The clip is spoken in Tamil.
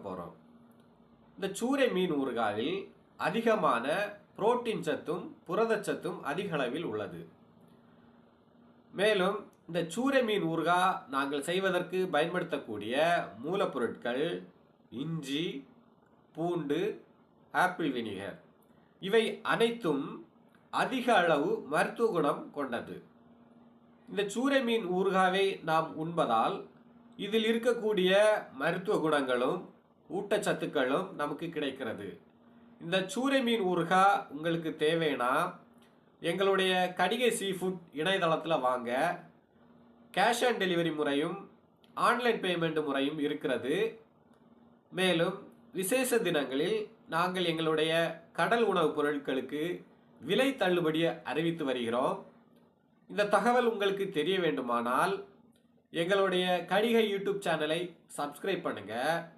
போகிறோம். இந்த சூரை மீன் ஊறுகாயில் அதிகமான புரோட்டீன் சத்தும் புரதச்சத்தும் அதிக அளவில் உள்ளது. மேலும் இந்த சூரை மீன் ஊறுகாய் நாங்கள் செய்வதற்கு பயன்படுத்தக்கூடிய மூலப்பொருட்கள் இஞ்சி, பூண்டு, ஆப்பிள் வினிகர். இவை அனைத்தும் அதிக அளவு மருத்துவ குணம் கொண்டது. இந்த சூரை மீன் ஊறுகாவை நாம் உண்பதால் இதில் இருக்கக்கூடிய மருத்துவ குணங்களும் ஊட்டச்சத்துக்களும் நமக்கு கிடைக்கிறது. இந்த சூரை மீன் ஊறுகாய் உங்களுக்கு தேவைன்னா எங்களுடைய கடிகை சீ ஃபுட் இணையதளத்தில் வாங்க. கேஷ் ஆன் டெலிவரி முறையும் ஆன்லைன் பேமெண்ட் முறையும் இருக்கிறது. மேலும் விசேஷ தினங்களில் நாங்கள் எங்களுடைய கடல் உணவுப் பொருட்களுக்கு விலை தள்ளுபடி அறிவித்து வருகிறோம். இந்த தகவல் உங்களுக்கு தெரிய வேண்டுமானால் எங்களுடைய கடிகை யூடியூப் சேனலை சப்ஸ்கிரைப் பண்ணுங்கள்.